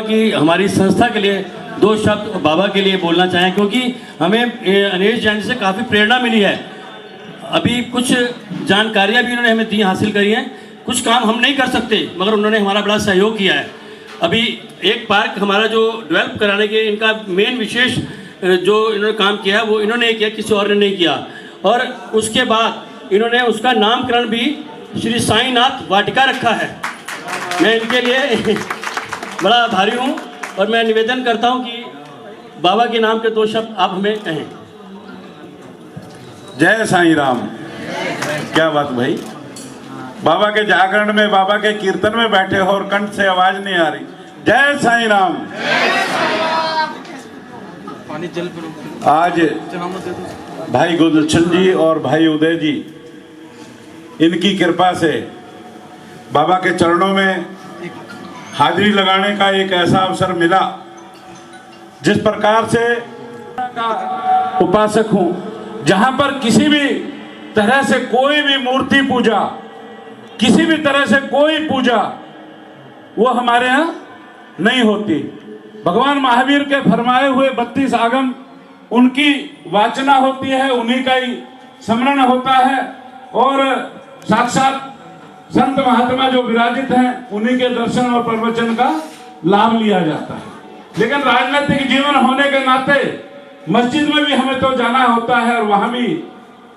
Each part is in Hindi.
कि हमारी संस्था के लिए दो शब्द बाबा के लिए बोलना चाहें, क्योंकि हमें अनेश जैन से काफ़ी प्रेरणा मिली है। अभी कुछ जानकारियां भी उन्होंने हमें दी, हासिल करी हैं। कुछ काम हम नहीं कर सकते मगर उन्होंने हमारा बड़ा सहयोग किया है। अभी एक पार्क हमारा जो डेवलप कराने के इनका मेन विशेष जो इन्होंने काम किया है वो इन्होंने किया, किसी और ने नहीं किया। और उसके बाद इन्होंने उसका नामकरण भी श्री साईनाथ वाटिका रखा है। मैं इनके लिए बड़ा आभारी हूँ और मैं निवेदन करता हूँ कि बाबा के नाम के दो शब्द आप हमें कहें। जय साईं राम। क्या बात भाई, बाबा के जागरण में, बाबा के कीर्तन में बैठे हो और कंठ से आवाज नहीं आ रही। जय साईं राम। आज भाई गुलशन जी और भाई उदय जी, इनकी कृपा से बाबा के चरणों में हाजिरी लगाने का एक ऐसा अवसर मिला। जिस प्रकार से उपासक हूं, जहां पर किसी भी तरह से कोई भी मूर्ति पूजा, किसी भी तरह से कोई पूजा वो हमारे यहाँ नहीं होती। भगवान महावीर के फरमाए हुए 32 आगम, उनकी वाचना होती है, उन्हीं का ही स्मरण होता है और साक्षात संत महात्मा जो विराजित हैं उन्हीं के दर्शन और प्रवचन का लाभ लिया जाता है। लेकिन राजनीतिक जीवन होने के नाते मस्जिद में भी हमें तो जाना होता है और वहां भी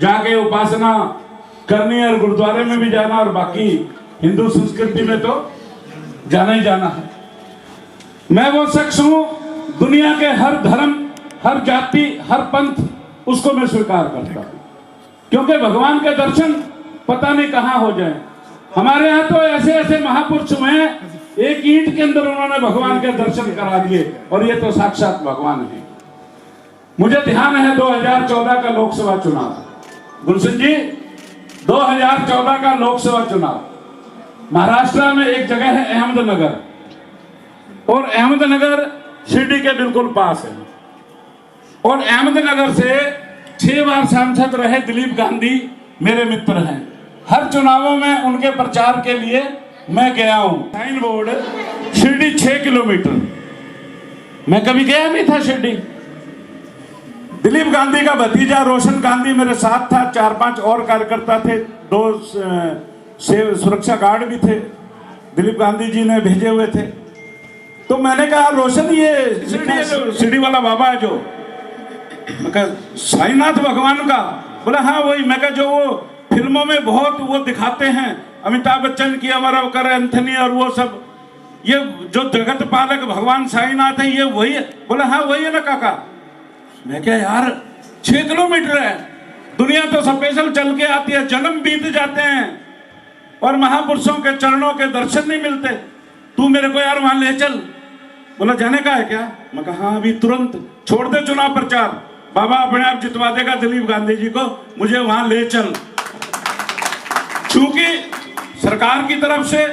जाके उपासना करनी है और गुरुद्वारे में भी जाना और बाकी हिंदू संस्कृति में तो जाना ही जाना है। मैं वो शख्स हूं, दुनिया के हर धर्म, हर जाति, हर पंथ, उसको मैं स्वीकार करता हूं, क्योंकि भगवान के दर्शन पता नहीं कहां हो जाए। हमारे यहाँ तो ऐसे ऐसे महापुरुष हुए हैं, एक ईंट के अंदर उन्होंने भगवान के दर्शन करा दिए और ये तो साक्षात भगवान है। मुझे ध्यान है 2014 का लोकसभा चुनाव, गुलशन जी, 2014 का लोकसभा चुनाव, महाराष्ट्र में एक जगह है अहमदनगर, और अहमदनगर शिरडी के बिल्कुल पास है। और अहमदनगर से 6 बार सांसद रहे दिलीप गांधी मेरे मित्र हैं। हर चुनावों में उनके प्रचार के लिए मैं गया हूं। साइन बोर्ड शिरडी 6 किलोमीटर, मैं कभी गया नहीं था शिरडी। दिलीप गांधी का भतीजा रोशन गांधी मेरे साथ था, 4-5 और कार्यकर्ता थे, 2 सुरक्षा गार्ड भी थे, दिलीप गांधी जी ने भेजे हुए थे। तो मैंने कहा, रोशन ये शिरडी वाला बाबा है जो, मैं कहा साईनाथ भगवान का? बोला हाँ वही। मैं कहा जो वो फिल्मों में बहुत वो दिखाते हैं, अमिताभ बच्चन की, अमर कर एंथनी और वो सब, ये जो जगत पालक भगवान साईनाथ है, ये वही है? बोला हाँ वही है ना काका। मैं क्या यार, 6 किलोमीटर है, दुनिया तो स्पेशल चल के आती है, जन्म बीत जाते हैं और महापुरुषों के चरणों के दर्शन नहीं मिलते। तू मेरे को यार वहां ले चल। बोला जाने का है क्या? मैं कहा हाँ अभी तुरंत, छोड़ दे चुनाव प्रचार, बाबा अपने आप जितवा देगा दिलीप गांधी जी को, मुझे वहां ले चल। चूंकि सरकार की तरफ से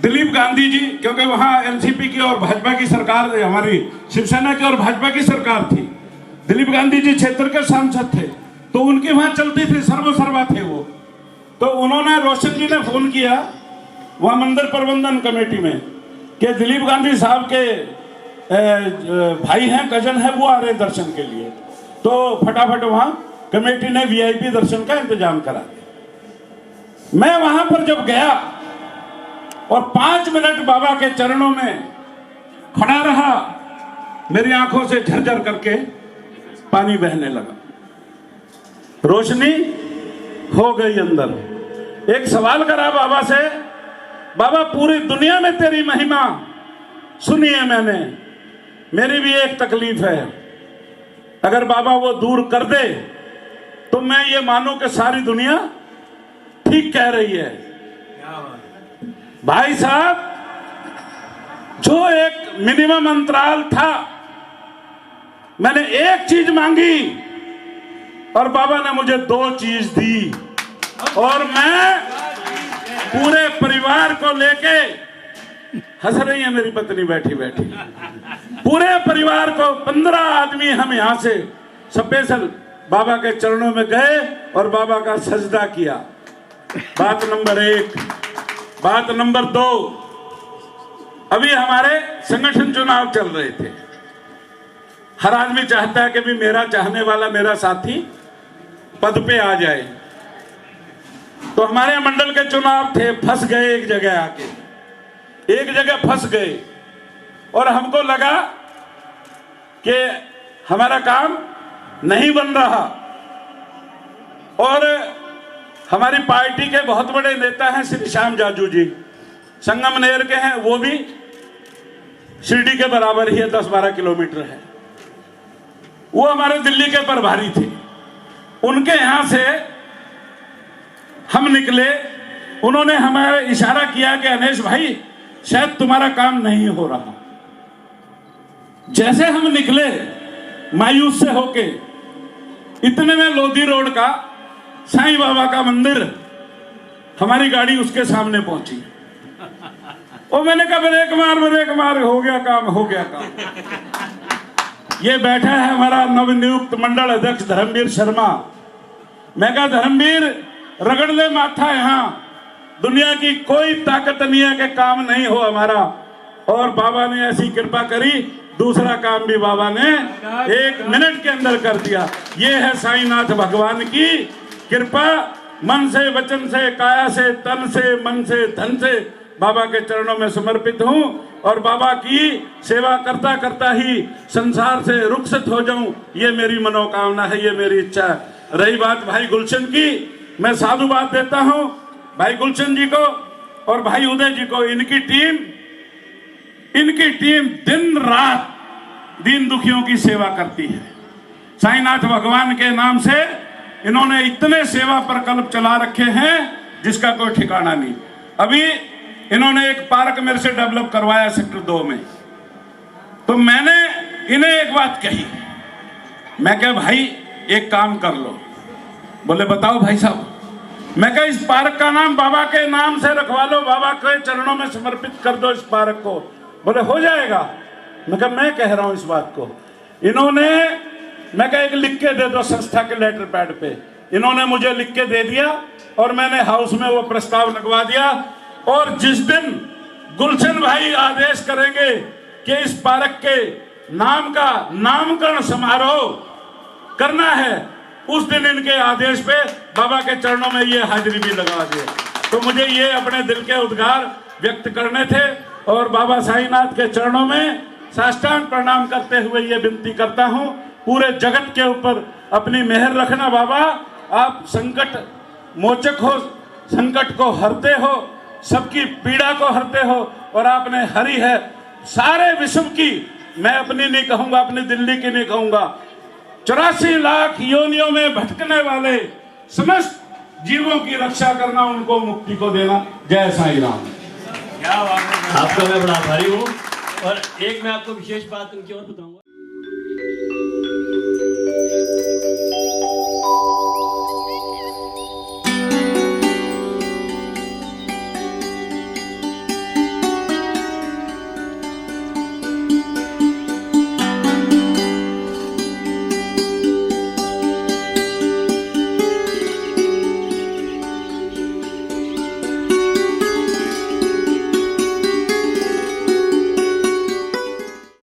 दिलीप गांधी जी, क्योंकि वहां एनसीपी की और भाजपा की सरकार, हमारी शिवसेना की और भाजपा की सरकार थी, दिलीप गांधी जी क्षेत्र के सांसद थे, तो उनकी वहां चलती थी, सर्वा थे वो। तो उन्होंने, रोशन जी ने फोन किया वहां मंदिर प्रबंधन कमेटी में कि दिलीप गांधी साहब के भाई हैं, कजन है, वो आ रहे दर्शन के लिए। तो फटाफट वहां कमेटी ने वीआईपी दर्शन का इंतजाम करा दिया। मैं वहां पर जब गया और 5 मिनट बाबा के चरणों में खड़ा रहा, मेरी आंखों से झरझर करके पानी बहने लगा, रोशनी हो गई अंदर। एक सवाल करा बाबा से, बाबा पूरी दुनिया में तेरी महिमा सुनी है मैंने, मेरी भी एक तकलीफ है, अगर बाबा वो दूर कर दे तो मैं ये मानूं कि सारी दुनिया ठीक कह रही है। भाई साहब, जो एक मिनिमम अंतराल था, मैंने एक चीज मांगी और बाबा ने मुझे 2 चीज दी, और मैं पूरे परिवार को लेके, हंस रही है मेरी पत्नी बैठी बैठी, पूरे परिवार को 15 आदमी हम यहां से स्पेशल बाबा के चरणों में गए और बाबा का सजदा किया। बात नंबर 1। बात नंबर 2, अभी हमारे संगठन चुनाव चल रहे थे। हर आदमी चाहता है कि भी मेरा चाहने वाला, मेरा साथी पद पे आ जाए। तो हमारे मंडल के चुनाव थे, फंस गए एक जगह आके, एक जगह फंस गए और हमको लगा कि हमारा काम नहीं बन रहा। और हमारी पार्टी के बहुत बड़े नेता हैं श्री श्याम जाजू जी, संगमनेर के हैं, वो भी शिरडी के बराबर ही है, 10-12 किलोमीटर है। वो हमारे दिल्ली के प्रभारी थे, उनके यहां से हम निकले। उन्होंने हमें इशारा किया कि अनेश भाई शायद तुम्हारा काम नहीं हो रहा। जैसे हम निकले मायूस से होके, इतने में लोधी रोड का साईं बाबा का मंदिर, हमारी गाड़ी उसके सामने पहुंची। और मैंने कहा ब्रेक मार, हो गया काम, हो गया काम। ये बैठा है हमारा नवनियुक्त मंडल अध्यक्ष धर्मवीर शर्मा। मैं कहा धर्मवीर, रगड़ ले माथा, यहां दुनिया की कोई ताकत नहीं है कि काम नहीं हो हमारा। और बाबा ने ऐसी कृपा करी, दूसरा काम भी बाबा ने 1 मिनट के अंदर कर दिया। ये है साईनाथ भगवान की कृपा। मन से, वचन से, काया से, तन से, मन से, धन से बाबा के चरणों में समर्पित हूं और बाबा की सेवा करता करता ही संसार से रुखसत हो जाऊं, ये मेरी मनोकामना है, ये मेरी इच्छा है। रही बात भाई गुलशन की, मैं साधुवाद देता हूं भाई गुलशन जी को और भाई उदय जी को। इनकी टीम दिन रात दीन दुखियों की सेवा करती है। साईनाथ भगवान के नाम से इन्होंने इतने सेवा प्रकल्प चला रखे हैं जिसका कोई ठिकाना नहीं। अभी इन्होंने एक पार्क मेरे से डेवलप करवाया सेक्टर 2 में। तो मैंने इन्हें एक बात कही, मैं कहा भाई एक काम कर लो। बोले बताओ भाई साहब। मैं कहा इस पार्क का नाम बाबा के नाम से रखवा लो, बाबा के चरणों में समर्पित कर दो इस पार्क को। बोले हो जाएगा। मैं कहा मैं कह रहा हूं इस बात को। इन्होंने, मैं कहा एक लिख के दे दो संस्था के लेटर पैड पे। इन्होंने मुझे लिख के दे दिया और मैंने हाउस में वो प्रस्ताव लगवा दिया। और जिस दिन गुलशन भाई आदेश करेंगे कि इस पार्क के नाम का नामकरण समारोह करना है, उस दिन इनके आदेश पे बाबा के चरणों में ये हाजिरी भी लगा दे। तो मुझे ये अपने दिल के उद्गार व्यक्त करने थे और बाबा साईनाथ के चरणों में साष्टांग प्रणाम करते हुए ये विनती करता हूं, पूरे जगत के ऊपर अपनी मेहर रखना बाबा। आप संकट मोचक हो, संकट को हरते हो, सबकी पीड़ा को हरते हो और आपने हरी है सारे विश्व की। मैं अपनी नहीं कहूंगा, अपनी दिल्ली की नहीं कहूंगा, 84 लाख योनियों में भटकने वाले समस्त जीवों की रक्षा करना, उनको मुक्ति को देना। जय साईं राम। क्या बात है, आपका मैं बड़ा आभारी हूँ। और एक मैं आपको विशेष बात उनकी और बताऊंगा।